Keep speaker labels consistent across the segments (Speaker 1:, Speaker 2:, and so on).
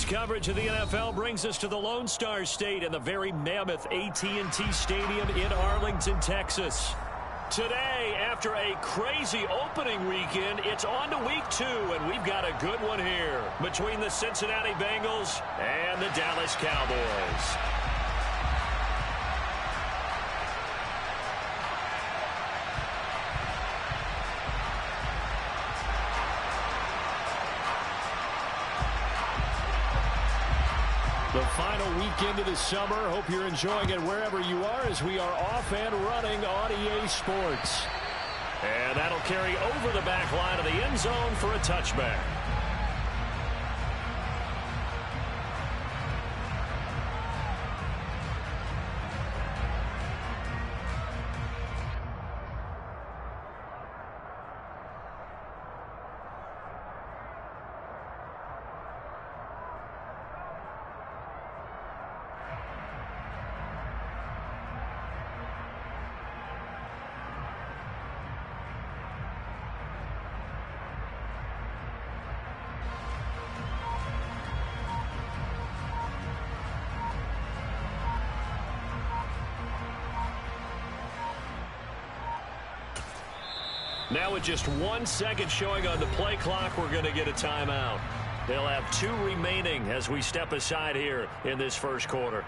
Speaker 1: coverage of the NFL brings us to the Lone Star State and the very mammoth AT&T Stadium in Arlington, Texas. Today, after a crazy opening weekend, it's on to week 2, and we've got a good one here between the Cincinnati Bengals and the Dallas Cowboys. The final weekend of the summer. Hope you're enjoying it wherever you are as we are off and running on EA Sports. And that'll carry over the back line of the end zone for a touchback. Now with just 1 second showing on the play clock, we're going to get a timeout. They'll have 2 remaining as we step aside here in this first quarter.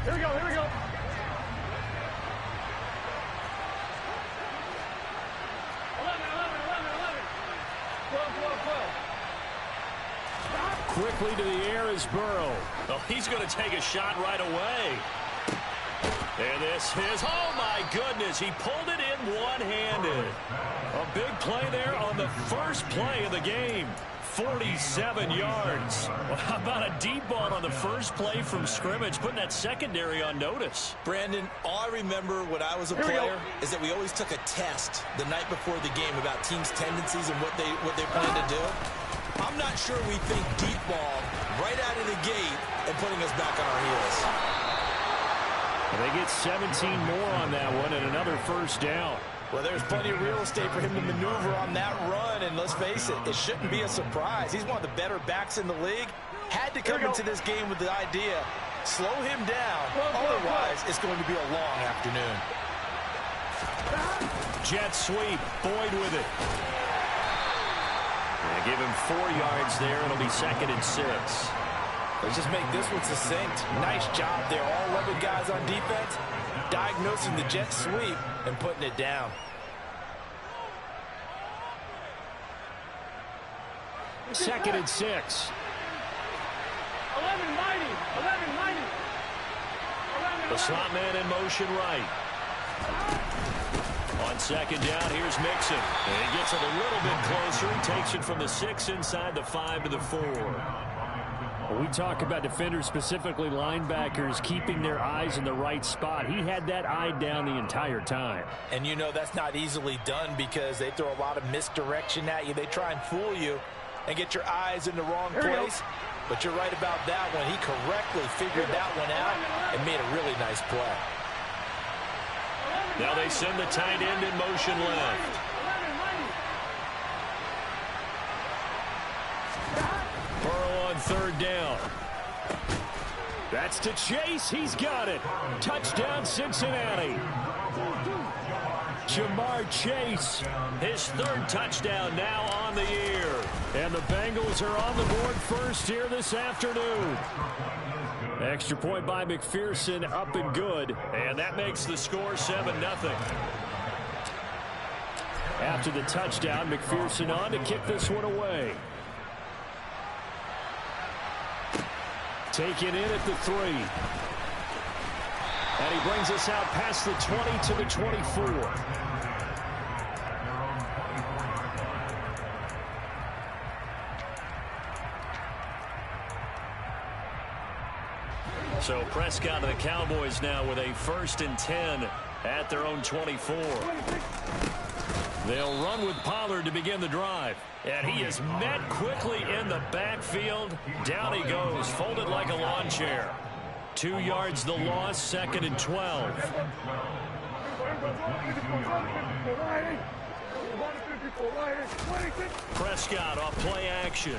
Speaker 2: Here we go, here we go.
Speaker 1: Quickly to the air is Burrow. Oh, he's going to take a shot right away. And this is, oh my goodness, he pulled it in one-handed. A big play there on the first play of the game. 47 yards. Well, how about a deep ball on the first play from scrimmage, putting that secondary on notice?
Speaker 3: Brandon, all I remember when I was a player is that we always took a test the night before the game about teams' tendencies and what they plan to do. I'm not sure we think deep ball right out of the gate and putting us back on our heels.
Speaker 1: They get 17 more on that one and another first down.
Speaker 3: Well, there's plenty of real estate for him to maneuver on that run, and let's face it, it shouldn't be a surprise. He's one of the better backs in the league. Had to come into this game with the idea, slow him down, otherwise it's going to be a long afternoon.
Speaker 1: Jet sweep, Boyd with it. They give him 4 yards there. It'll be 2nd and 6.
Speaker 3: Let's just make this one succinct. Nice job there. All 11 guys on defense diagnosing the jet sweep and putting it down.
Speaker 1: Second and 6.
Speaker 2: 11-90.
Speaker 1: The slot man in motion right. On second down, here's Mixon. And he gets it a little bit closer. He takes it from the 6 inside the 5 to the 4.
Speaker 4: We talk about defenders, specifically linebackers, keeping their eyes in the right spot. He had that eye down the entire time.
Speaker 3: And you know that's not easily done because they throw a lot of misdirection at you. They try and fool you and get your eyes in the wrong place. But you're right about that one. He correctly figured that one out and made a really nice play.
Speaker 1: Now they send the tight end in motion left. Burrow on third down. That's to Chase. He's got it. Touchdown, Cincinnati. Jamar Chase, his 3rd touchdown now on the year. And the Bengals are on the board first here this afternoon. Extra point by McPherson, up and good. And that makes the score 7-0. After the touchdown, McPherson on to kick this one away. Taken in at the 3. And he brings us out past the 20 to the 24. So Prescott and the Cowboys now with a 1st and 10 at their own 24. They'll run with Pollard to begin the drive. And he is met quickly in the backfield. Down he goes, folded like a lawn chair. 2 yards the loss, 2nd and 12. Prescott off play action.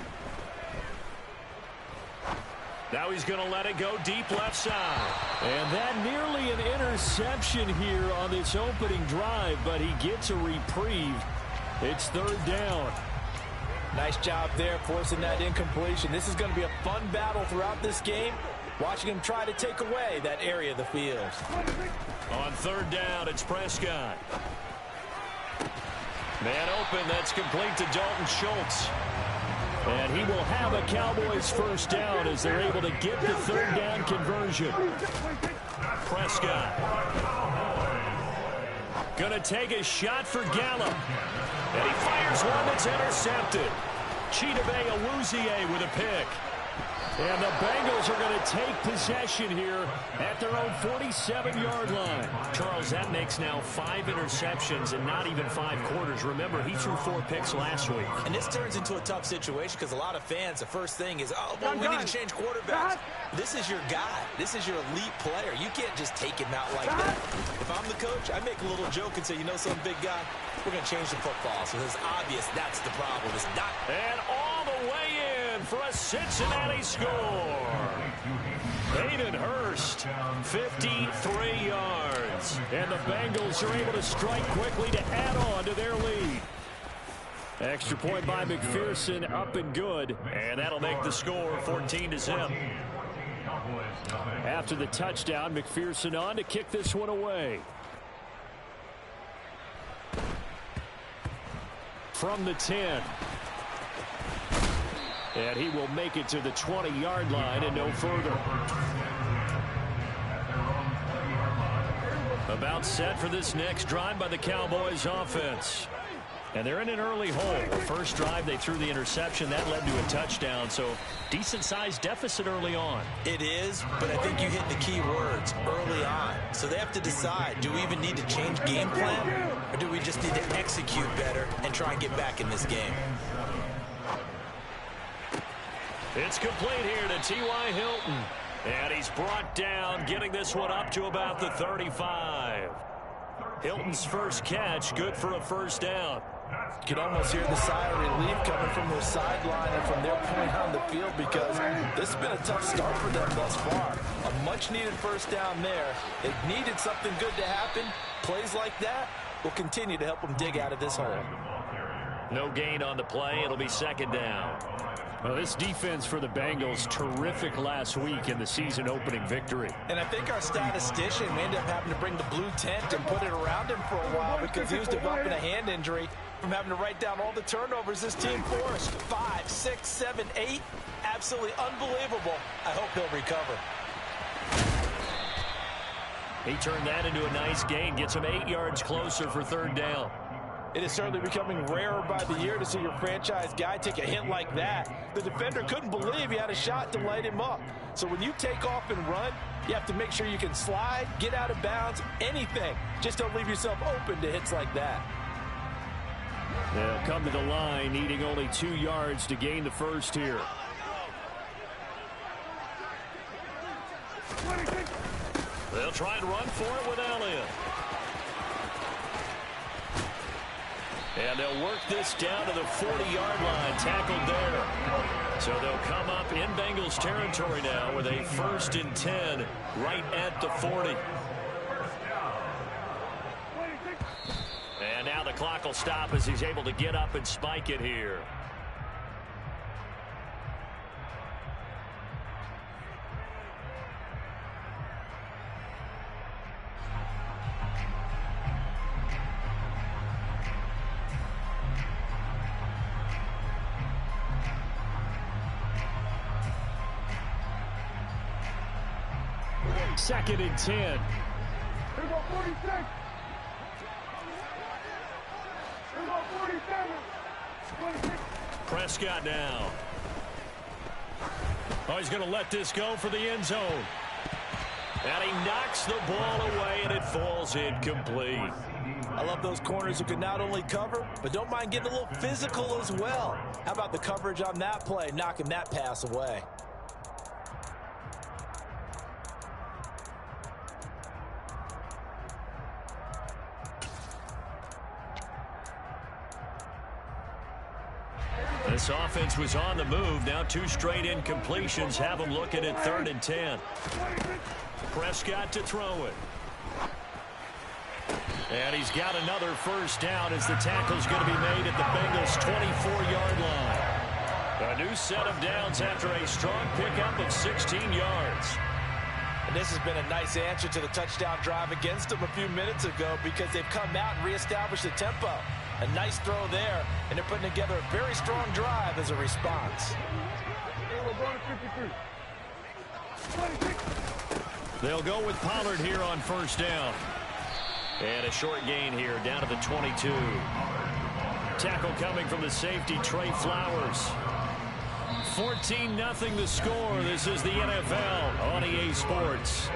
Speaker 1: Now he's going to let it go deep left side.
Speaker 4: And that nearly an interception here on this opening drive, but he gets a reprieve. It's third down.
Speaker 3: Nice job there forcing that incompletion. This is going to be a fun battle throughout this game. Watching him try to take away that area of the field.
Speaker 1: On third down, it's Prescott. Man open, that's complete to Dalton Schultz.
Speaker 4: And he will have a Cowboys first down as they're able to get the third down conversion.
Speaker 1: Prescott. Gonna take a shot for Gallup. And he fires one that's intercepted. Chidobe Awuzie with a pick.
Speaker 4: And the Bengals are going to take possession here at their own 47-yard line.
Speaker 1: Charles, that makes now 5 interceptions in not even 5 quarters. Remember, he threw 4 picks last week.
Speaker 3: And this turns into a tough situation because a lot of fans, the first thing is, oh, well, we need to change quarterbacks. This is your guy. This is your elite player. You can't just take him out like that. If I'm the coach, I make a little joke and say, you know some big guy, we're going to change the football. So it's obvious that's the problem. It's not.
Speaker 1: And all the way in for a Cincinnati score. Hayden Hurst, 53 yards.
Speaker 4: And the Bengals are able to strike quickly to add on to their lead. Extra point by McPherson, up and good.
Speaker 1: And that'll make the score 14-0.
Speaker 4: After the touchdown, McPherson on to kick this one away. From the 10. And he will make it to the 20-yard line and no further.
Speaker 1: About set for this next drive by the Cowboys offense. And they're in an early hole. The first drive, they threw the interception. That led to a touchdown. So decent-sized deficit early on.
Speaker 3: It is, but I think you hit the key words early on. So they have to decide, do we even need to change game plan? Or do we just need to execute better and try and get back in this game?
Speaker 1: It's complete here to T.Y. Hilton. And he's brought down, getting this one up to about the 35. Hilton's first catch, good for a first down.
Speaker 3: You can almost hear the sigh of relief coming from their sideline and from their point on the field because this has been a tough start for them thus far. A much-needed first down there. They needed something good to happen. Plays like that will continue to help them dig out of this hole.
Speaker 1: No gain on the play. It'll be second down.
Speaker 4: Well, this defense for the Bengals, terrific last week in the season-opening victory.
Speaker 3: And I think our statistician may end up having to bring the blue tent and put it around him for a while because he was developing a hand injury from having to write down all the turnovers this team forced. 5, 6, 7, 8. Absolutely unbelievable. I hope he'll recover.
Speaker 1: He turned that into a nice gain. Gets him 8 yards closer for third down.
Speaker 3: It is certainly becoming rarer by the year to see your franchise guy take a hit like that. The defender couldn't believe he had a shot to light him up. So when you take off and run, you have to make sure you can slide, get out of bounds, anything. Just don't leave yourself open to hits like that.
Speaker 4: They'll come to the line, needing only 2 yards to gain the first here.
Speaker 1: They'll try and run for it with Elliott. And they'll work this down to the 40-yard line, tackled there. So they'll come up in Bengals territory now with a 1st and 10 right at the 40. And now the clock will stop as he's able to get up and spike it here.
Speaker 4: Second and 10.
Speaker 2: Here we go, 46. Here we go, 47. 26.
Speaker 1: Prescott now. Oh, he's going to let this go for the end zone. And he knocks the ball away, and it falls incomplete.
Speaker 3: I love those corners who can not only cover, but don't mind getting a little physical as well. How about the coverage on that play, knocking that pass away?
Speaker 1: This offense was on the move. Now 2 straight incompletions have them looking at 3rd and 10. Prescott to throw it. And he's got another first down as the tackle's going to be made at the Bengals' 24-yard line. A new set of downs after a strong pickup of 16 yards.
Speaker 3: And this has been a nice answer to the touchdown drive against them a few minutes ago because they've come out and reestablished the tempo. A nice throw there, and they're putting together a very strong drive as a response.
Speaker 1: They'll go with Pollard here on first down. And a short gain here down to the 22. Tackle coming from the safety, Trey Flowers. 14-0 the score. This is the NFL on EA Sports.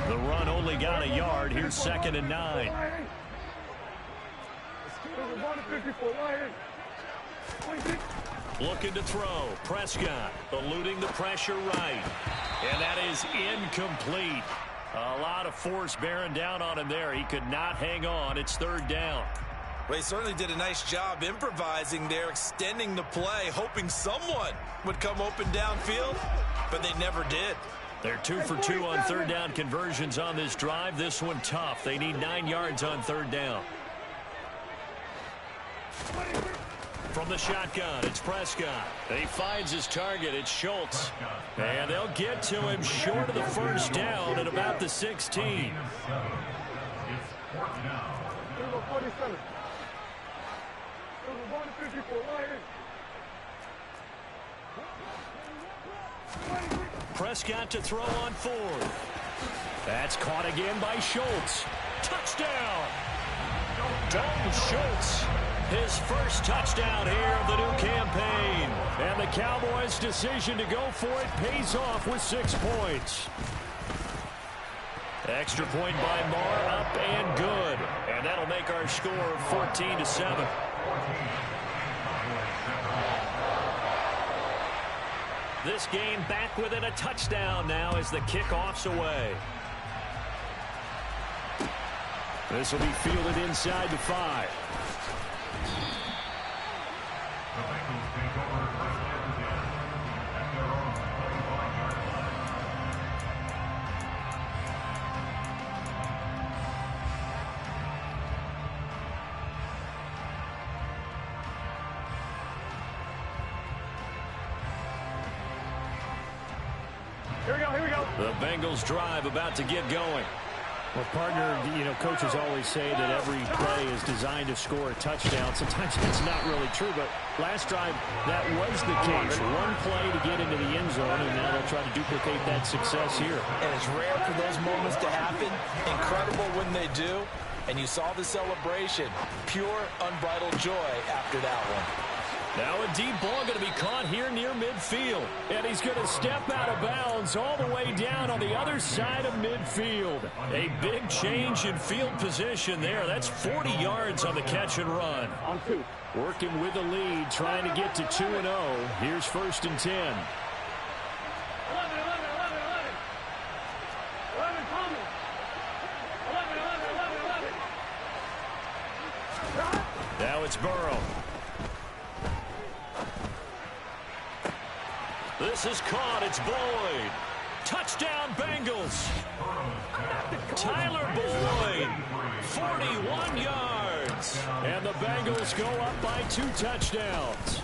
Speaker 1: The run only got a yard. Here's 2nd and 9. Looking to throw. Prescott eluding the pressure right. And that is incomplete. A lot of force bearing down on him there. He could not hang on. It's 3rd down.
Speaker 3: Well, he certainly did a nice job improvising there, extending the play, hoping someone would come open downfield, but they never did.
Speaker 1: They're 2 for 2 on 3rd down conversions on this drive. This one tough. They need 9 yards on 3rd down. From the shotgun, it's Prescott. He finds his target. It's Schultz. And they'll get to him short of the first down at about the 16. Prescott to throw on 4th. That's caught again by Schultz. Touchdown! Dalton Schultz, his first touchdown here of the new campaign. And the Cowboys' decision to go for it pays off with 6 points. Extra point by Marr, up and good. And that'll make our score 14-7. This game back within a touchdown now as the kickoff's away. This will be fielded inside the 5.
Speaker 2: Here we go.
Speaker 1: The Bengals drive about to get going.
Speaker 4: Well, partner, coaches always say that every play is designed to score a touchdown. Sometimes it's not really true, but last drive, that was the case. One play to get into the end zone, and now they'll try to duplicate that success here.
Speaker 3: And it's rare for those moments to happen. Incredible when they do. And you saw the celebration. Pure, unbridled joy after that one.
Speaker 1: Now a deep ball going to be caught here near midfield. And he's going to step out of bounds all the way down on the other side of midfield. A big change in field position there. That's 40 yards on the catch and run.
Speaker 2: On 2.
Speaker 4: Working with the lead, trying to get to 2-0. Here's 1st and 10.
Speaker 2: 11 coming. 11.
Speaker 1: Now it's Burrow. This is caught. It's Boyd. Touchdown, Bengals. Tyler Boyd, 41 yards. And the Bengals go up by 2 touchdowns.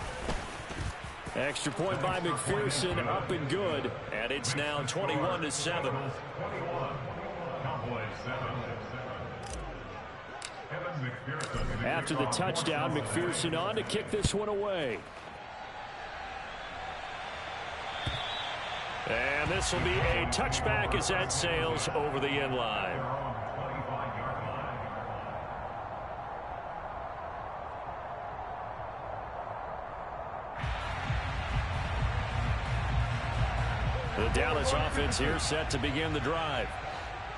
Speaker 1: Extra point by McPherson, up and good. And it's now 21-7.
Speaker 4: After the touchdown, McPherson on to kick this one away.
Speaker 1: And this will be a touchback as that sails over the end line. The Dallas offense here set to begin the drive.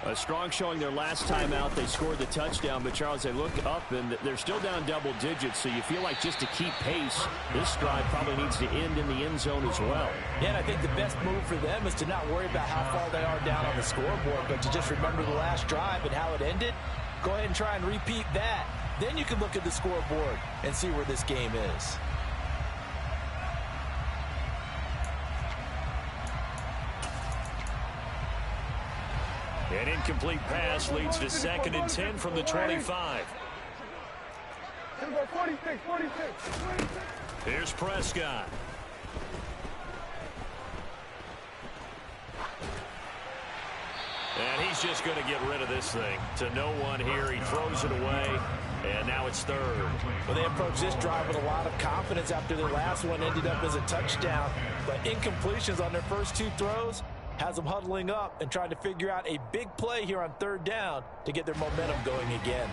Speaker 4: A strong showing their last time out. They scored the touchdown, but Charles, they look up and they're still down double digits, so you feel like just to keep pace, this drive probably needs to end in the end zone as well.
Speaker 3: Yeah, and I think the best move for them is to not worry about how far they are down on the scoreboard, but to just remember the last drive and how it ended. Go ahead and try and repeat that. Then you can look at the scoreboard and see where this game is.
Speaker 1: An incomplete pass leads to 2nd and 10 from the 25.
Speaker 2: 46.
Speaker 1: Here's Prescott. And he's just going to get rid of this thing. To no one here. He throws it away. And now it's 3rd.
Speaker 3: Well, they approached this drive with a lot of confidence after their last one ended up as a touchdown. But incompletions on their first 2 throws has them huddling up and trying to figure out a big play here on 3rd down to get their momentum going again.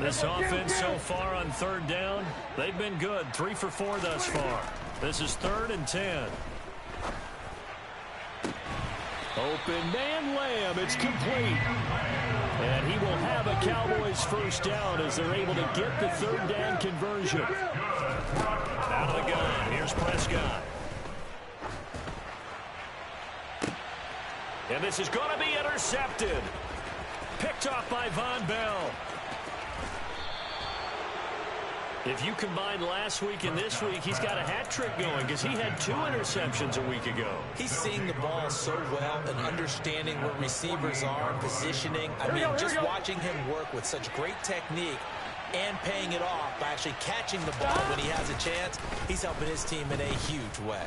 Speaker 1: This offense so far on 3rd down, they've been good. 3 for 4 thus far. This is 3rd and 10.
Speaker 4: Open man Lamb. It's complete. And he will have a Cowboys first down as they're able to get the 3rd down conversion.
Speaker 1: Out of the gun. Here's Prescott. And this is going to be intercepted. Picked off by Von Bell. If you combine last week and this week, he's got a hat trick going because he had 2 interceptions a week ago.
Speaker 3: He's seeing the ball so well and understanding where receivers are and positioning. I mean, just watching him work with such great technique and paying it off by actually catching the ball when he has a chance, he's helping his team in a huge way.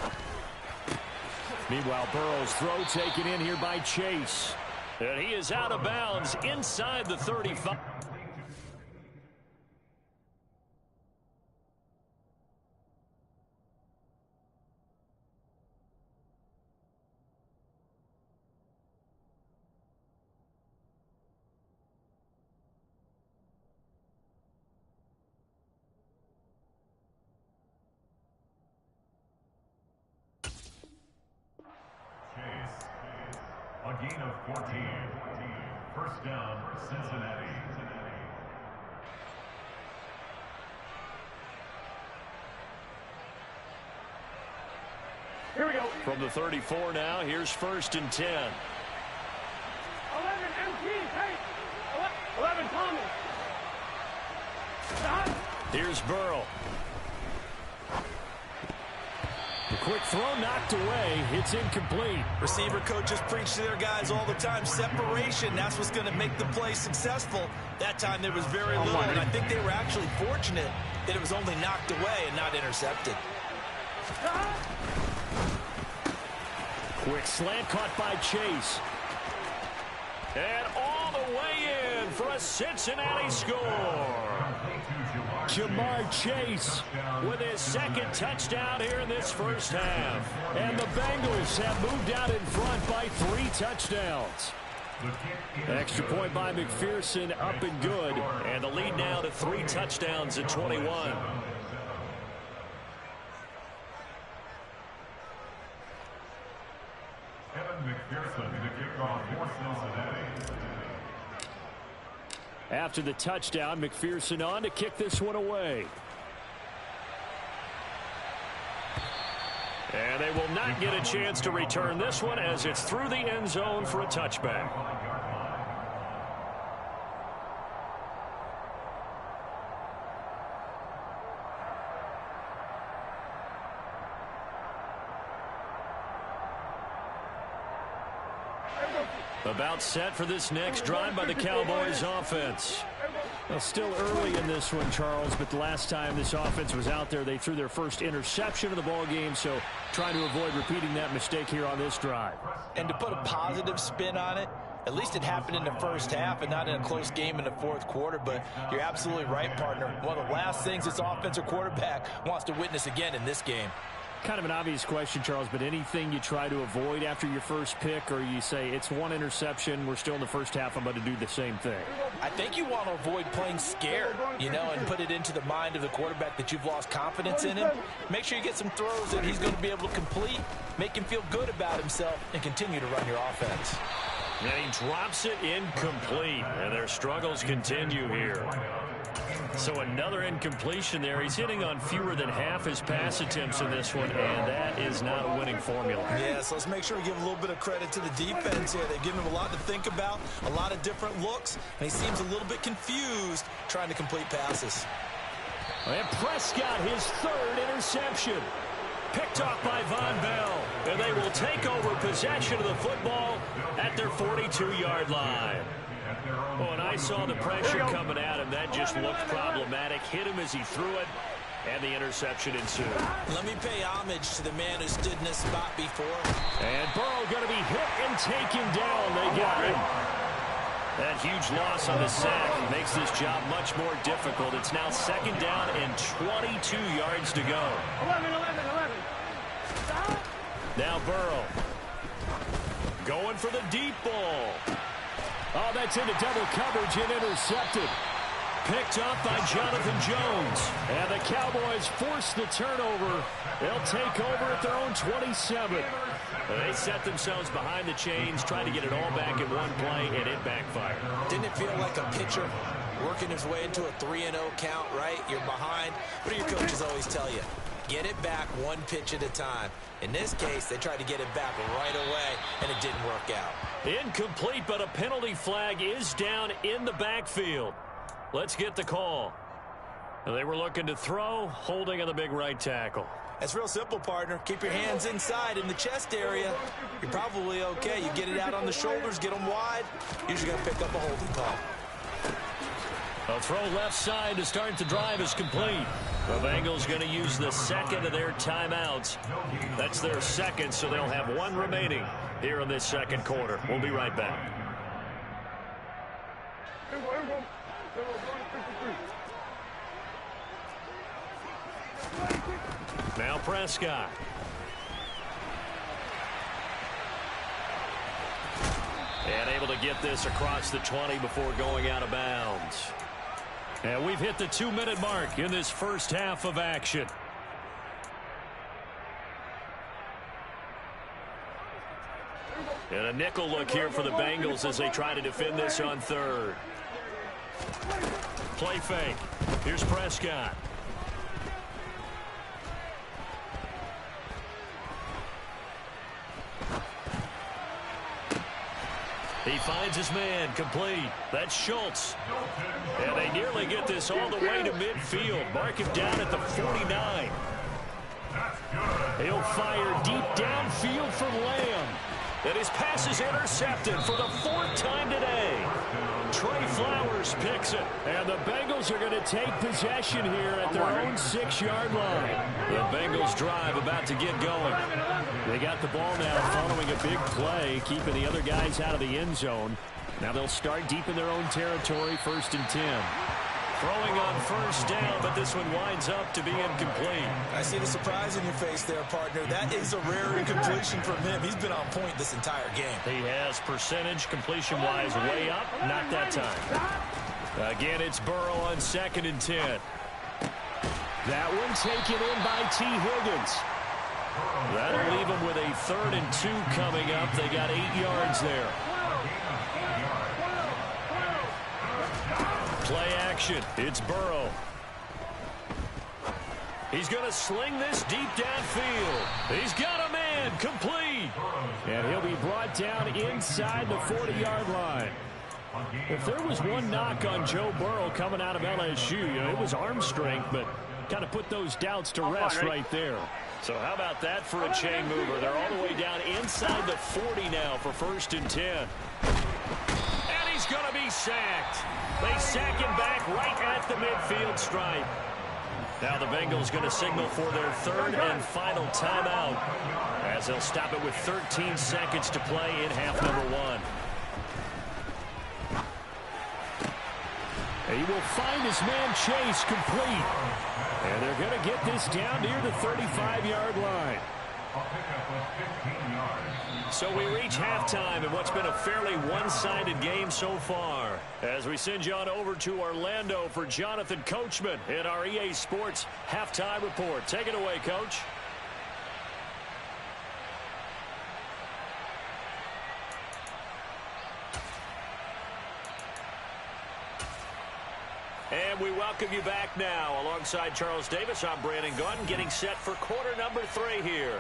Speaker 4: Meanwhile, Burrow's throw taken in here by Chase.
Speaker 1: And he is out of bounds inside the 35.
Speaker 5: A gain of 14. First down, Cincinnati.
Speaker 2: Here we go.
Speaker 1: From the 34 now, here's 1st and 10.
Speaker 2: 11 MT. Hey. 11 Tommy. Stop.
Speaker 1: Here's Burrow.
Speaker 4: The quick throw knocked away. It's incomplete.
Speaker 3: Receiver coaches preach to their guys all the time. Separation, that's what's going to make the play successful. That time there was very little, and I think they were actually fortunate that it was only knocked away and not intercepted.
Speaker 4: Quick slant caught by Chase.
Speaker 1: And all the way in for a Cincinnati score.
Speaker 4: Jamar Chase
Speaker 1: with his 2nd touchdown here in this first half.
Speaker 4: And the Bengals have moved out in front by 3 touchdowns. Extra point by McPherson, up and good.
Speaker 1: And the lead now to 3 touchdowns at 21.
Speaker 5: Kevin McPherson to kick off for Cincinnati.
Speaker 4: After the touchdown, McPherson on to kick this one away.
Speaker 1: And they will not get a chance to return this one as it's through the end zone for a touchback. About set for this next drive by the Cowboys offense.
Speaker 4: Well, still early in this one, Charles, but the last time this offense was out there, they threw their first interception of the ball game, so trying to avoid repeating that mistake here on this drive.
Speaker 3: And to put a positive spin on it, at least it happened in the first half and not in a close game in the 4th quarter, but you're absolutely right, partner. One of the last things this offensive quarterback wants to witness again in this game.
Speaker 4: Kind of an obvious question, Charles, but anything you try to avoid after your first pick, or you say it's one interception, we're still in the first half, I'm going to do the same thing?
Speaker 3: I think you want to avoid playing scared, and put it into the mind of the quarterback that you've lost confidence in him. Make sure you get some throws that he's going to be able to complete, make him feel good about himself, and continue to run your offense.
Speaker 1: And he drops it incomplete, and their struggles continue here. So another incompletion there. He's hitting on fewer than half his pass attempts in this one, and that is not a winning formula.
Speaker 3: Yeah, so let's make sure we give a little bit of credit to the defense here. They've given him a lot to think about, a lot of different looks, and he seems a little bit confused trying to complete passes.
Speaker 1: And Prescott, his third interception. Picked off by Von Bell, and they will take over possession of the football at their 42-yard line. Oh, and I saw the pressure coming at him. That just looked problematic. Hit him as he threw it, and the interception ensued.
Speaker 3: Let me pay homage to the man who stood in this spot before.
Speaker 1: And Burrow going to be hit and taken down. They got him. That huge loss on the sack makes this job much more difficult. It's now second down and 22 yards to go.
Speaker 2: 11.
Speaker 1: Now Burrow going for the deep ball. Oh, that's into double coverage and intercepted. Picked off by Jonathan Jones. And the Cowboys force the turnover. They'll take over at their own 27. They set themselves behind the chains, trying to get it all back in one play, and it backfired.
Speaker 3: Didn't it feel like a pitcher working his way into a 3-0 count, right? You're behind. What do your coaches always tell you? Get it back one pitch at a time. In this case, they tried to get it back right away, and it didn't work out.
Speaker 1: Incomplete, but a penalty flag is down in the backfield. Let's get the call. They were looking to throw, holding on the big right tackle.
Speaker 3: That's real simple, partner. Keep your hands inside in the chest area. You're probably okay. You get it out on the shoulders, get them wide. Usually going to pick up a holding call.
Speaker 1: A throw left side to start the drive is complete. The Bengals going to use the second of their timeouts. That's their second, so they'll have one remaining here in this second quarter. We'll be right back. Now Prescott. And able to get this across the 20 before going out of bounds. And we've hit the 2-minute mark in this first half of action. And a nickel look here for the Bengals as they try to defend this on third. Play fake. Here's Prescott. He finds his man, complete. That's Schultz. And they nearly get this all the way to midfield. Mark him down at the 49. He'll fire deep downfield from Lamb. And his pass is intercepted for the fourth time today. Trey Flowers picks it. And the Bengals are going to take possession here at their own 6-yard line. The Bengals drive about to get going. They got the ball now following a big play, keeping the other guys out of the end zone. Now they'll start deep in their own territory, 1st and 10. Throwing on first down, but this one winds up to be incomplete.
Speaker 3: I see the surprise in your face there, partner. That is a rare incompletion from him. He's been on point this entire game.
Speaker 1: He has percentage completion-wise way up, not that time. Again, it's Burrow on 2nd and 10. That one taken in by T. Higgins. That'll leave them with a 3rd and 2 coming up. They got 8 yards there. Play action. It's Burrow. He's going to sling this deep downfield. He's got a man. Complete.
Speaker 4: And he'll be brought down inside the 40-yard line. If there was one knock on Joe Burrow coming out of LSU, it was arm strength, but kind of put those doubts to rest right there.
Speaker 1: So how about that for a chain mover? They're all the way down inside the 40 now for 1st and 10. And he's going to be sacked. They sack him back right at the midfield stripe. Now the Bengals going to signal for their 3rd and final timeout as they'll stop it with 13 seconds to play in half number 1.
Speaker 4: He will find his man Chase complete. And they're going to get this down near the 35-yard line.
Speaker 5: A pickup of 15 yards.
Speaker 1: So we reach halftime in what's been a fairly one-sided game so far. As we send you on over to Orlando for Jonathan Coachman in our EA Sports Halftime Report. Take it away, Coach. And we welcome you back now. Alongside Charles Davis, I'm Brandon Gunn, getting set for quarter number 3 here.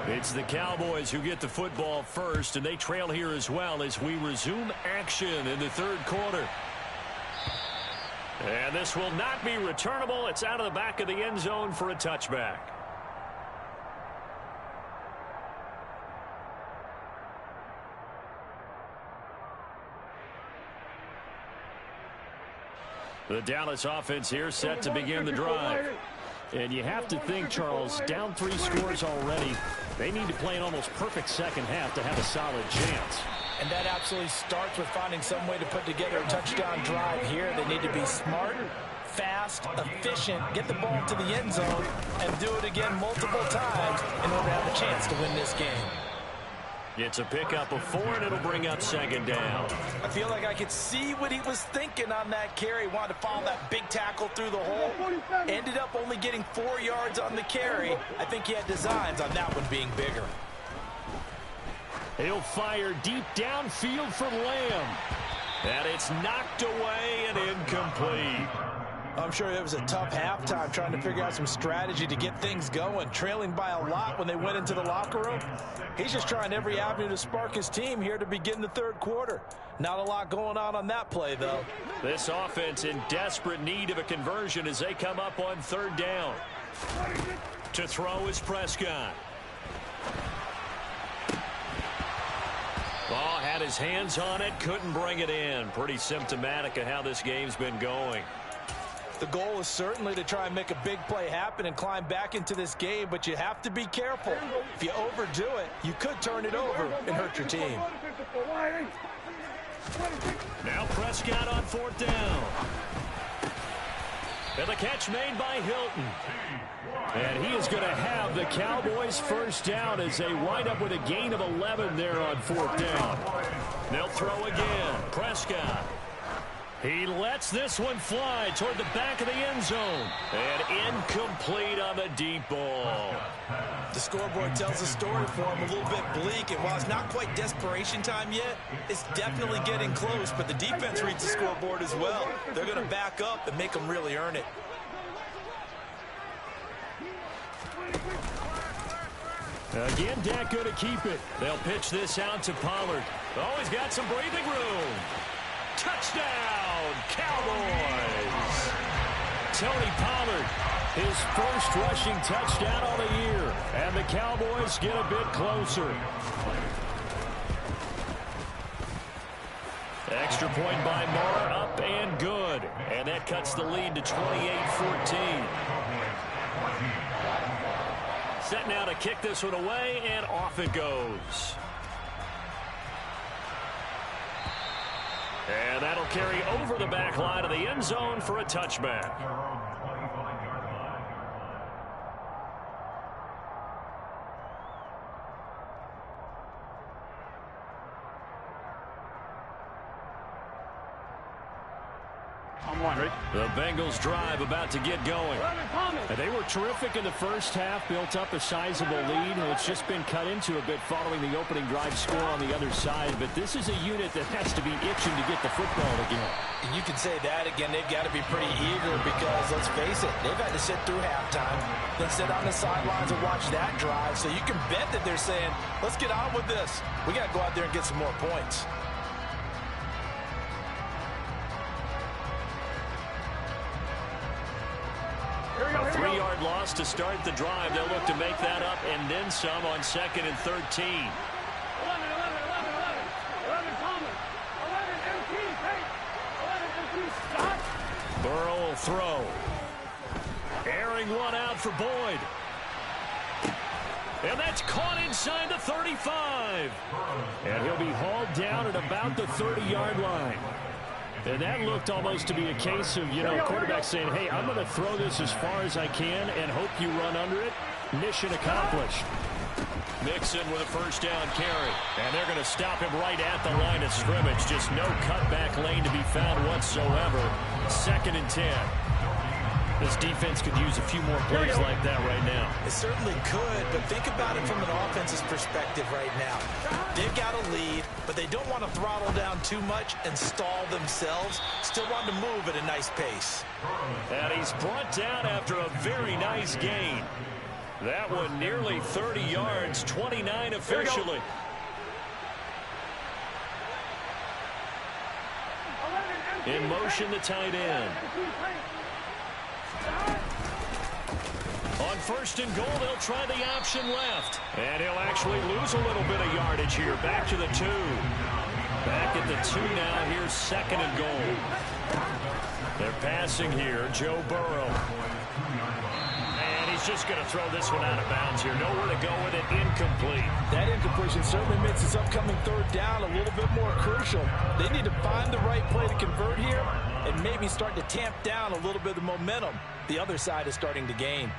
Speaker 1: It's the Cowboys who get the football first, and they trail here as well as we resume action in the third quarter. And this will not be returnable. It's out of the back of the end zone for a touchback. The Dallas offense here set to begin the drive. And you have to think, Charles, down 3 scores already. They need to play an almost perfect second half to have a solid chance.
Speaker 6: And that absolutely starts with finding some way to put together a touchdown drive here. They need to be smart, fast, efficient, get the ball to the end zone, and do it again multiple times in order to have a chance to win this game.
Speaker 1: It's a pickup of 4, and it'll bring up second down.
Speaker 6: I feel like I could see what he was thinking on that carry. Wanted to follow that big tackle through the hole. Ended up only getting 4 yards on the carry. I think he had designs on that one being bigger.
Speaker 4: He'll fire deep downfield for Lamb.
Speaker 1: And it's knocked away and incomplete.
Speaker 6: I'm sure it was a tough halftime trying to figure out some strategy to get things going. Trailing by a lot when they went into the locker room. He's just trying every avenue to spark his team here to begin the third quarter. Not a lot going on that play, though.
Speaker 1: This offense in desperate need of a conversion as they come up on third down. To throw is Prescott. Ball had his hands on it, couldn't bring it in. Pretty symptomatic of how this game's been going.
Speaker 6: The goal is certainly to try and make a big play happen and climb back into this game, but you have to be careful. If you overdo it, you could turn it over and hurt your team.
Speaker 1: Now Prescott on fourth down. And the catch made by Hilton.
Speaker 4: And he is going to have the Cowboys first down as they wind up with a gain of 11 there on fourth down.
Speaker 1: They'll throw again. Prescott. He lets this one fly toward the back of the end zone. And incomplete on the deep ball.
Speaker 3: The scoreboard tells a story for him, a little bit bleak. And while it's not quite desperation time yet, it's definitely getting close. But the defense reads the scoreboard as well. They're going to back up and make them really earn it.
Speaker 4: Again, Dak going to keep it.
Speaker 1: They'll pitch this out to Pollard. Oh, he's got some breathing room. Touchdown, Cowboys. Tony Pollard, his first rushing touchdown all the year. And the Cowboys get a bit closer. Extra point by Moore, up and good. And that cuts the lead to 28-14. Set now to kick this one away, and off it goes. And that'll carry over the back line of the end zone for a touchback. The Bengals drive about to get going.
Speaker 4: They were terrific in the first half, built up a sizable lead, and it's just been cut into a bit following the opening drive score on the other side. But this is a unit that has to be itching to get the football again.
Speaker 6: And you can say that again. They've got to be pretty eager because, let's face it, they've had to sit through halftime, then sit on the sidelines and watch that drive. So you can bet that they're saying, let's get on with this. We got to go out there and get some more points.
Speaker 1: A 3-yard loss to start the drive. They'll look to make that up and then some on 2nd and 13.
Speaker 2: 11, Thomas. 11, empty. Hey. 11, empty. Stop.
Speaker 1: Burrow will throw. Airing one out for Boyd. And that's caught inside the 35.
Speaker 4: And he'll be hauled down at about the 30-yard line. And that looked almost to be a case of, you know, quarterback saying, hey, I'm going to throw this as far as I can and hope you run under it. Mission accomplished.
Speaker 1: Mixon with a first down carry. And they're going to stop him right at the line of scrimmage. Just no cutback lane to be found whatsoever. 2nd and 10. This defense could use a few more plays like that right now.
Speaker 6: It certainly could, but think about it from an offense's perspective right now. They've got a lead, but they don't want to throttle down too much and stall themselves. Still want to move at a nice pace.
Speaker 1: And he's brought down after a very nice gain. That one nearly 30 yards, 29 officially. In motion, the tight end. On 1st and goal, they'll try the option left. And he'll actually lose a little bit of yardage here. Back to the 2. Back at the 2 now. Here's 2nd and goal. They're passing here. Joe Burrow. And he's just going to throw this one out of bounds here. Nowhere to go with it. Incomplete.
Speaker 6: That incompletion certainly makes this upcoming 3rd down a little bit more crucial. They need to find the right play to convert here and maybe start to tamp down a little bit of momentum the other side is starting to gain.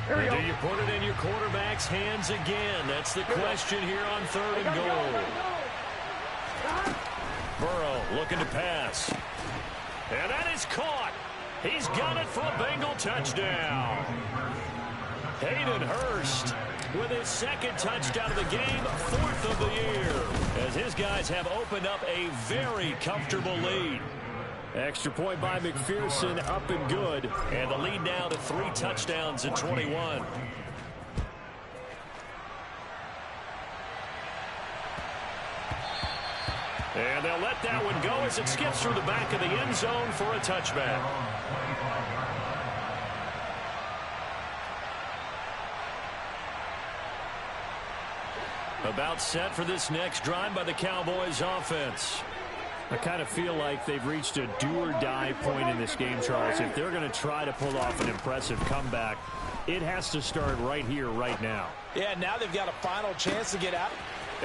Speaker 1: Do you put it in your quarterback's hands again? That's the question here on 3rd and goal. Burrow looking to pass. And that is caught. He's got it for a Bengal touchdown. Hayden Hurst with his 2nd touchdown of the game, 4th of the year, as his guys have opened up a very comfortable lead.
Speaker 4: Extra point by McPherson, up and good.
Speaker 1: And the lead now to 3 touchdowns at 21. And they'll let that one go as it skips through the back of the end zone for a touchback. About set for this next drive by the Cowboys offense.
Speaker 4: I kind of feel like they've reached a do-or-die point in this game, Charles. If they're going to try to pull off an impressive comeback, it has to start right here, right now.
Speaker 6: Yeah, now they've got a final chance to get out.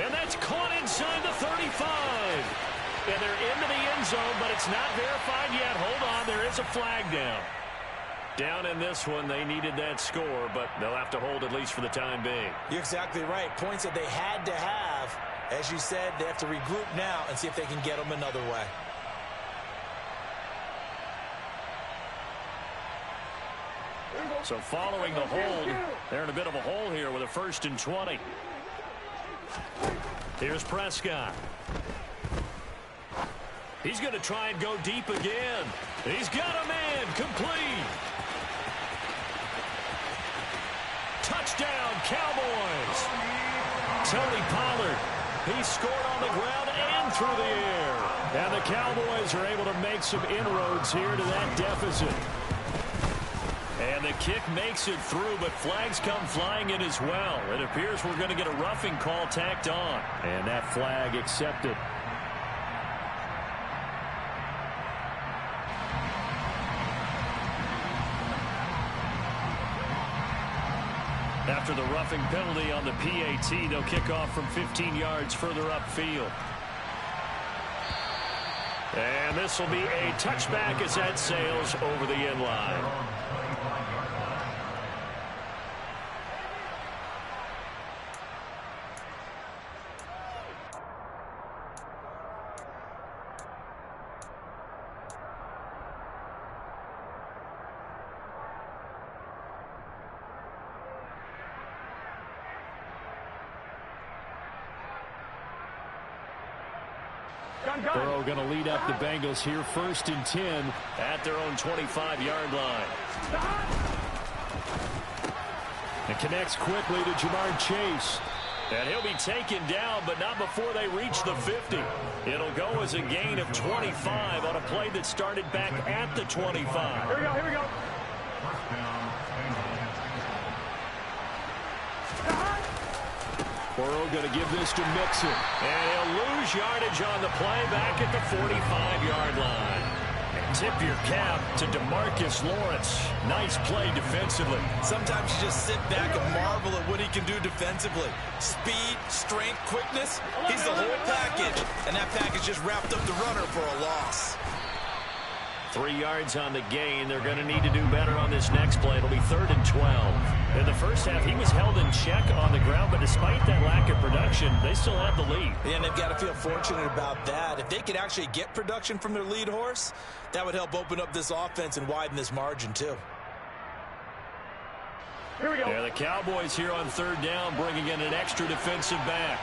Speaker 1: And that's caught inside the 35. And they're into the end zone, but it's not verified yet. Hold on, there is a flag down. Down in this one, they needed that score, but they'll have to hold at least for the time being.
Speaker 6: You're exactly right. Points that they had to have. As you said, they have to regroup now and see if they can get them another way.
Speaker 1: So following the hold, they're in a bit of a hole here with a 1st and 20. Here's Prescott. He's going to try and go deep again. He's got a man. Complete. Touchdown, Cowboys. Tony Pollard. He scored on the ground and through the air. And the Cowboys are able to make some inroads here to that deficit. And the kick makes it through, but flags come flying in as well. It appears we're going to get a roughing call tacked on.
Speaker 4: And that flag accepted.
Speaker 1: After the roughing penalty on the PAT, they'll kick off from 15 yards further upfield. And this will be a touchback as that sails over the end line.
Speaker 4: Burrow going to lead up the Bengals here, 1st and 10
Speaker 1: at their own 25-yard line.
Speaker 4: And connects quickly to Jamar Chase.
Speaker 1: And he'll be taken down, but not before they reach the 50. It'll go as a gain of 25 on a play that started back at the 25.
Speaker 2: Here we go, here we go.
Speaker 4: Burrow going to give this to Mixon.
Speaker 1: And he'll lose yardage on the play back at the 45-yard line.
Speaker 4: tip your cap to DeMarcus Lawrence. Nice play defensively.
Speaker 3: Sometimes you just sit back and marvel at what he can do defensively. Speed, strength, quickness. He's the whole package. And that package just wrapped up the runner for a loss.
Speaker 4: 3 yards on the gain. They're going to need to do better on this next play. It'll be 3rd and 12. In the first half, he was held in check on the ground, but despite that lack of production, they still have the lead.
Speaker 3: Yeah, and they've got to feel fortunate about that. If they could actually get production from their lead horse, that would help open up this offense and widen this margin, too.
Speaker 2: Here we go.
Speaker 4: Yeah, the Cowboys here on 3rd down, bringing in an extra defensive back.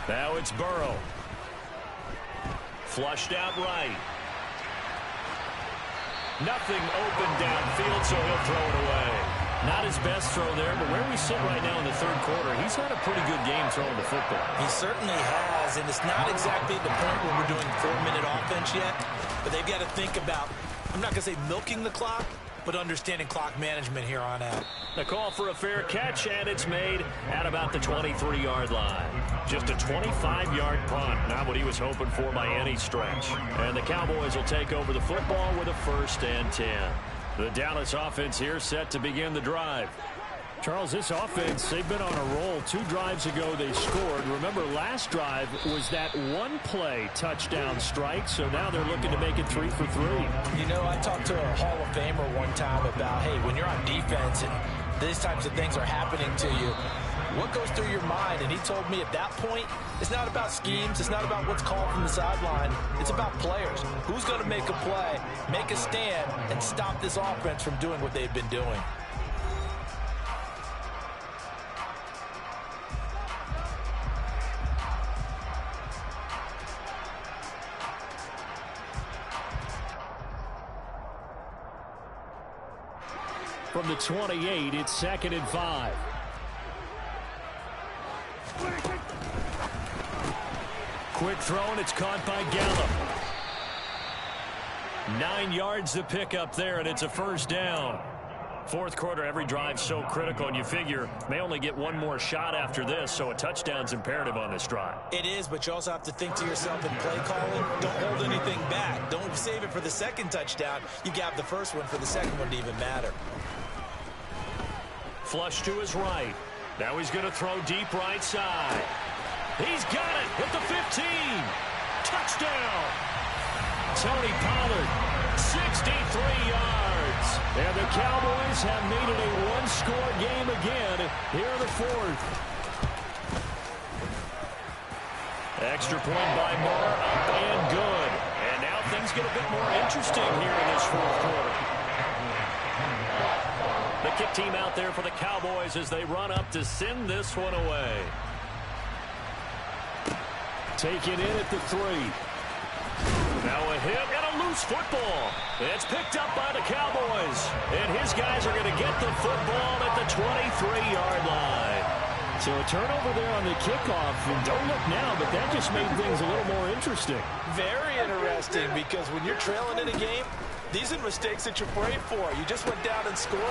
Speaker 4: Now it's Burrow. Flushed out right. Nothing open downfield, so he'll throw it away. Not his best throw there, but where we sit right now in the 3rd quarter, he's had a pretty good game throwing the football.
Speaker 3: He certainly has, and it's not exactly at the point where we're doing 4-minute offense yet, but they've got to think about, I'm not going to say milking the clock, but understanding clock management here on out.
Speaker 4: The call for a fair catch, and it's made at about the 23-yard line. Just a 25-yard punt, not what he was hoping for by any stretch. And the Cowboys will take over the football with a 1st and 10. The Dallas offense here set to begin the drive. Charles, this offense, they've been on a roll. 2 drives ago they scored. Remember, last drive was that one-play touchdown strike, so now they're looking to make it 3 for 3.
Speaker 6: You know, I talked to a Hall of Famer one time about, hey, when you're on defense and these types of things are happening to you, what goes through your mind? And he told me at that point, it's not about schemes. It's not about what's called from the sideline. It's about players. Who's going to make a play, make a stand, and stop this offense from doing what they've been doing?
Speaker 4: From the 28, it's 2nd and 5. Quick throw, and it's caught by Gallup. 9 yards to pick up there, and it's a 1st down. 4th quarter, every drive so critical, and you figure may only get one more shot after this, so a touchdown's imperative on this drive.
Speaker 3: It is, but you also have to think to yourself in play calling, don't hold anything back. Don't save it for the 2nd touchdown. You got the 1st one for the 2nd one to even matter.
Speaker 4: Flush to his right. Now he's going to throw deep right side. He's got it at the 15. Touchdown. Tony Pollard, 63 yards. And the Cowboys have made it a one-score game again here in the 4th. Extra point by Moore, up and good. And now things get a bit more interesting here in this 4th quarter. The kick team out there for the Cowboys as they run up to send this one away. Taken in at the 3. Now a hit and a loose football. It's picked up by the Cowboys. And his guys are going to get the football at the 23-yard line. So a turnover there on the kickoff. And don't look now, but that just made things a little more interesting.
Speaker 6: Very interesting, because when you're trailing in a game, these are mistakes that you pray for. You just went down and scored.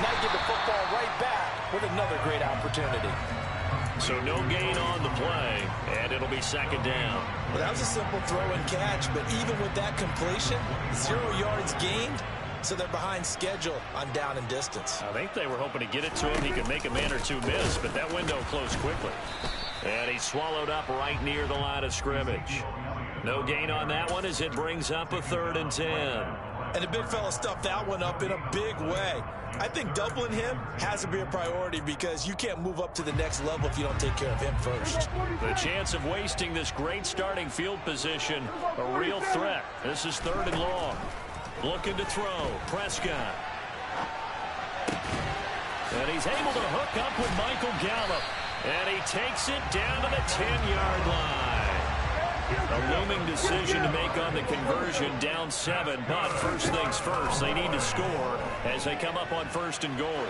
Speaker 6: Now you get the football right back with another great opportunity.
Speaker 4: So no gain on the play, and it'll be 2nd down.
Speaker 3: Well, that was a simple throw and catch, but even with that completion, 0 yards gained, so they're behind schedule on down and distance.
Speaker 4: I think they were hoping to get it to him. He could make a man or two miss, but that window closed quickly. And he's swallowed up right near the line of scrimmage. No gain on that one as it brings up a 3rd and 10.
Speaker 3: And the big fella stuffed that one up in a big way. I think doubling him has to be a priority, because you can't move up to the next level if you don't take care of him first.
Speaker 4: The chance of wasting this great starting field position, a real threat. This is 3rd and long. Looking to throw. Prescott. And he's able to hook up with Michael Gallup. And he takes it down to the 10-yard line. A looming decision to make on the conversion, down 7. But first things first, they need to score as they come up on 1st and goal.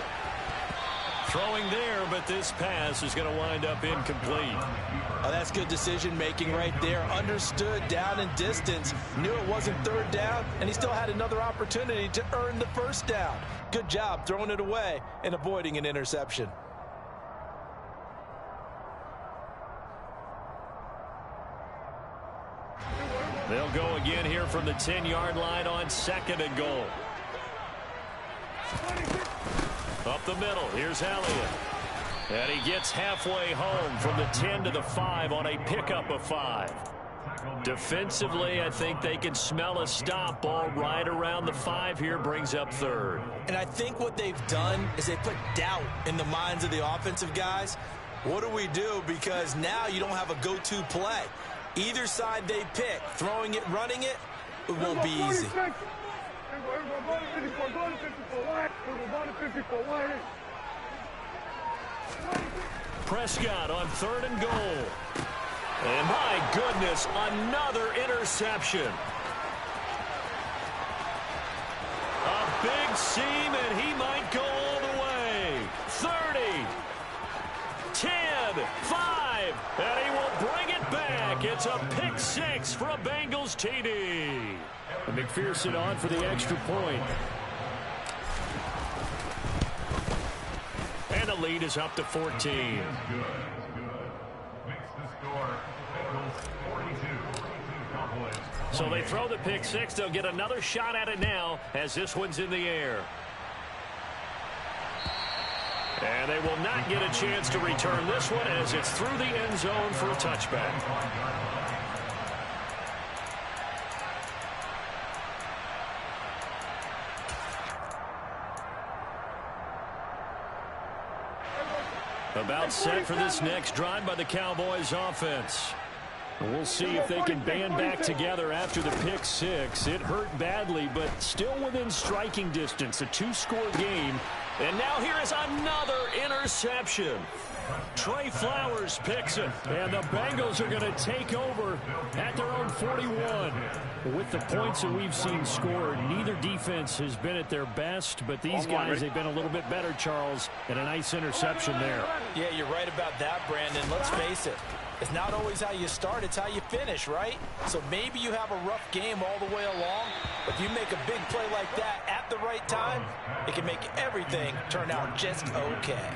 Speaker 1: Throwing there, but this pass is going to wind up incomplete.
Speaker 6: Oh, that's good decision-making right there. Understood down and distance. Knew it wasn't third down, and he still had another opportunity to earn the first down. Good job throwing it away and avoiding an interception.
Speaker 1: They'll go again here from the 10-yard line on 2nd and goal. Up the middle, here's Elliott. And he gets halfway home from the 10 to the 5 on a pickup of 5. Defensively, I think they can smell a stop. Ball right around the 5 here, brings up 3rd.
Speaker 6: And I think what they've done is they put doubt in the minds of the offensive guys. What do we do? Because now you don't have a go-to play. Either side they pick, throwing it, running it, it won't be easy.
Speaker 1: Prescott on 3rd and goal. And my goodness, another interception. A big seam, and he might go all the way. 30, 10, 5, and he will bring it back. It's a pick 6 for a Bengals TD.
Speaker 4: And McPherson on for the extra point.
Speaker 1: And the lead is up to 14. So they throw the pick 6. They'll get another shot at it now as this one's in the air. And they will not get a chance to return this one as it's through the end zone for a touchback. About set for this next drive by the Cowboys offense. We'll see if they can band back together after the pick 6. It hurt badly, but still within striking distance. A 2-score game. And now here is another interception. Trey Flowers picks it. And the Bengals are going to take over at their own 41. With the points that we've seen scored, neither defense has been at their best, but these guys, they've been a little bit better, Charles, and a nice interception there.
Speaker 6: Yeah, you're right about that, Brandon. Let's face it. It's not always how you start, it's how you finish, right? So maybe you have a rough game all the way along, but if you make a big play like that at the right time, it can make everything turn out just okay.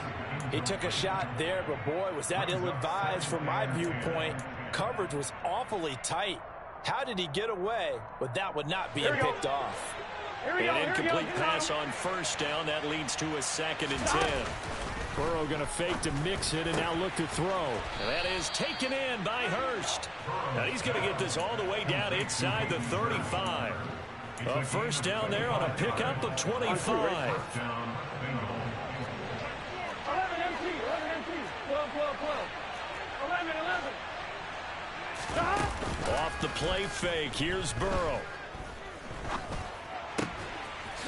Speaker 6: He took a shot there, but boy, was that ill-advised from my viewpoint. Coverage was awfully tight. How did he get away with that one not being picked off?
Speaker 1: An incomplete pass on 1st down. That leads to a 2nd and 10.
Speaker 4: Burrow going to fake to mix it and now look to throw.
Speaker 1: And that is taken in by Hurst. Now he's going to get this all the way down inside the 35. A 1st down there on a pickup of 25.
Speaker 2: 11 MT, 12, 12, 12. 11.
Speaker 1: Off the play fake, here's Burrow.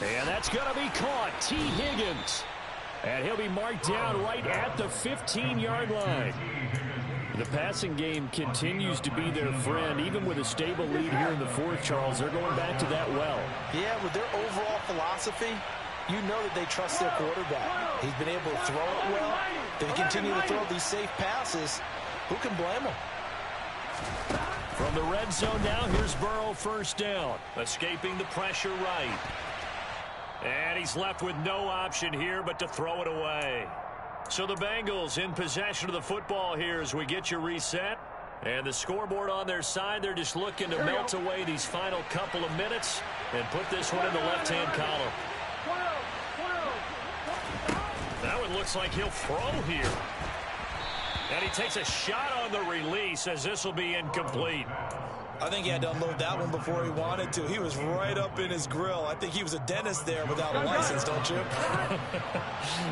Speaker 1: And that's going to be caught. T. Higgins. And he'll be marked down right at the 15-yard line. The passing game continues to be their friend. Even with a stable lead here in the 4th, Charles, they're going back to that well.
Speaker 6: Yeah, with their overall philosophy, you know that they trust their quarterback. He's been able to throw it well. They continue to throw these safe passes. Who can blame them?
Speaker 1: From the red zone now, here's Burrow 1st down. Escaping the pressure right. And he's left with no option here but to throw it away. So the Bengals in possession of the football here as we get you reset. And the scoreboard on their side, they're just looking to melt away these final couple of minutes and put this one in the left-hand column. That one looks like he'll throw here. And he takes a shot on the release as this will be incomplete.
Speaker 6: I think he had to unload that one before he wanted to. He was right up in his grill. I think he was a dentist there without a license, don't you?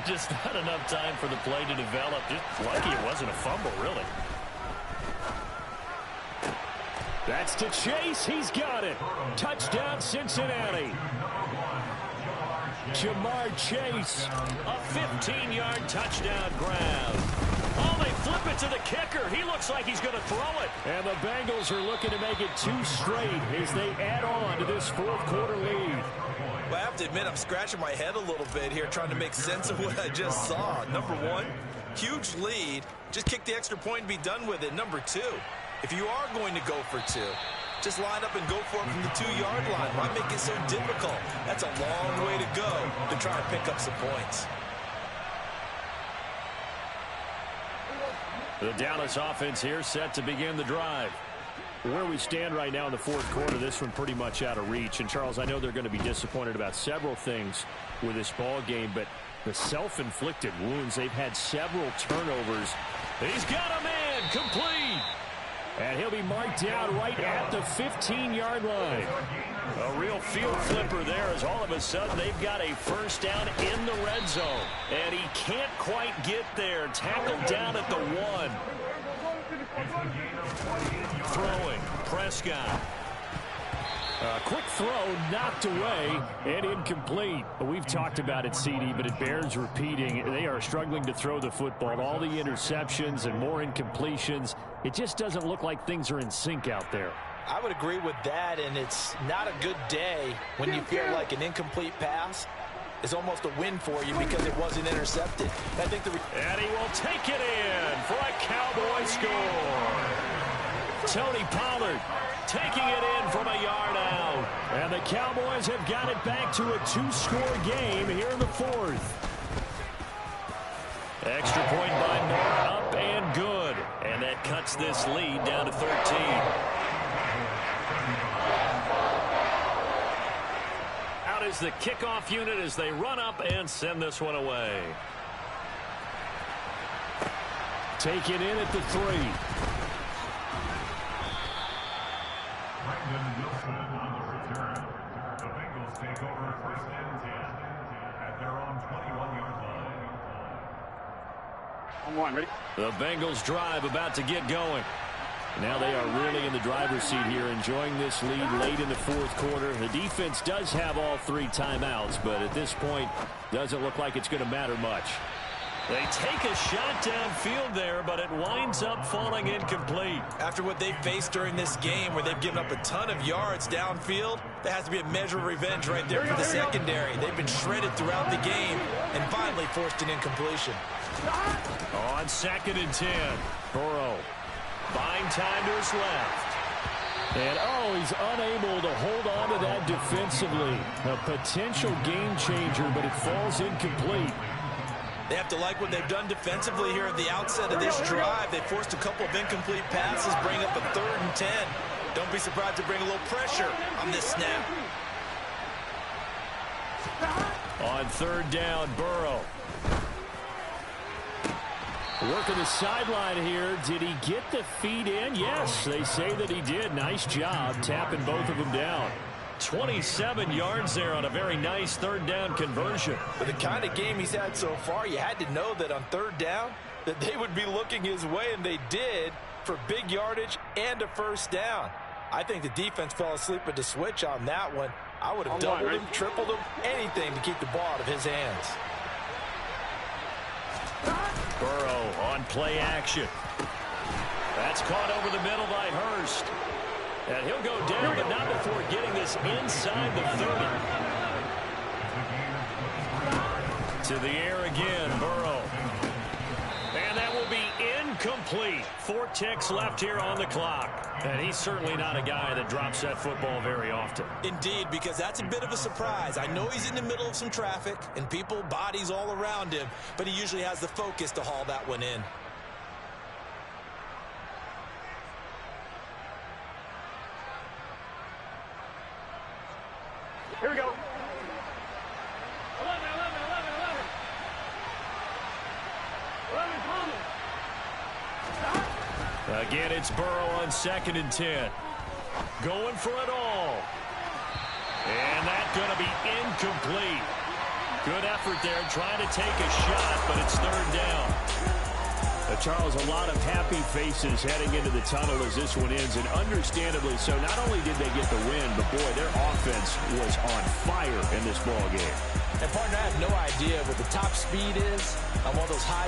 Speaker 1: Just not enough time for the play to develop. Just lucky it wasn't a fumble, really. That's to Chase. He's got it. Touchdown, Cincinnati. Jamar Chase, a 15-yard touchdown grab. Oh, they flip it to the kicker. He looks like he's going to throw it.
Speaker 4: And the Bengals are looking to make it 2 straight as they add on to this fourth-quarter lead.
Speaker 3: Well, I have to admit, I'm scratching my head a little bit here trying to make sense of what I just saw. Number one, huge lead. Just kick the extra point and be done with it. Number two, if you are going to go for 2, just line up and go for it from the 2-yard line. Why make it so difficult? That's a long way to go to try and pick up some points.
Speaker 4: The Dallas offense here set to begin the drive. Where we stand right now in the fourth quarter, this one pretty much out of reach. And, Charles, I know they're going to be disappointed about several things with this ball game, but the self-inflicted wounds, they've had several turnovers.
Speaker 1: He's got a man complete.
Speaker 4: And he'll be marked down right at the 15-yard line.
Speaker 1: A real field flipper there as all of a sudden they've got a first down in the red zone. And he can't quite get there. Tackled down at the 1. Throwing, Prescott.
Speaker 4: A quick throw knocked away and incomplete. We've talked about it, CD, but it bears repeating. They are struggling to throw the football. All the interceptions and more incompletions. It just doesn't look like things are in sync out there.
Speaker 6: I would agree with that, and it's not a good day when you feel like an incomplete pass is almost a win for you because it wasn't intercepted. I think
Speaker 1: and he will take it in for a Cowboy score. Tony Pollard taking it in from a yard out.
Speaker 4: And the Cowboys have got it back to a 2-score game here in the fourth.
Speaker 1: Extra point by Moore, up and good. And that cuts this lead down to 13. Out is the kickoff unit as they run up and send this one away.
Speaker 4: Take it in at the 3.
Speaker 5: On the return, the Bengals take over first and 10 at their own 21-yard line.
Speaker 2: On 1, ready?
Speaker 1: The Bengals drive about to get going.
Speaker 4: Now they are really in the driver's seat here, enjoying this lead late in the fourth quarter. The defense does have all 3 timeouts, but at this point, doesn't look like it's going to matter much.
Speaker 1: They take a shot downfield there, but it winds up falling incomplete.
Speaker 3: After what they've faced during this game where they've given up a ton of yards downfield, there has to be a measure of revenge right there for the secondary. They've been shredded throughout the game and finally forced an incompletion.
Speaker 1: On 2nd and 10, Burrow buying time to his left.
Speaker 4: And, he's unable to hold on to that defensively. A potential game changer, but it falls incomplete.
Speaker 3: They have to like what they've done defensively here at the outset of this drive. They forced a couple of incomplete passes, bring up a 3rd and 10. Don't be surprised to bring a little pressure on this snap.
Speaker 1: On 3rd down, Burrow.
Speaker 4: Working the sideline here. Did he get the feet in? Yes, they say that he did. Nice job tapping both of them down.
Speaker 1: 27 yards there on a very nice 3rd down conversion.
Speaker 6: With the kind of game he's had so far, you had to know that on 3rd down that they would be looking his way, and they did, for big yardage and a first down. I think the defense fell asleep at the switch on that one. I would have doubled him, tripled him, anything to keep the ball out of his hands.
Speaker 1: Burrow on play action. That's caught over the middle by Hurst. And he'll go down, but not before getting this inside the 30. To the air again, Burrow. And that will be incomplete. 4 ticks left here on the clock. And he's certainly not a guy that drops that football very often.
Speaker 3: Indeed, because that's a bit of a surprise. I know he's in the middle of some traffic and people, bodies all around him, but he usually has the focus to haul that one in.
Speaker 2: Here we go. 11.
Speaker 1: Again, it's Burrow on 2nd and 10. Going for it all. And that's going to be incomplete. Good effort there trying to take a shot, but it's 3rd down.
Speaker 4: Charles, a lot of happy faces heading into the tunnel as this one ends, and understandably so. Not only did they get the win, but boy, their offense was on fire in this ball game.
Speaker 6: And partner, I have no idea what the top speed is on one of those high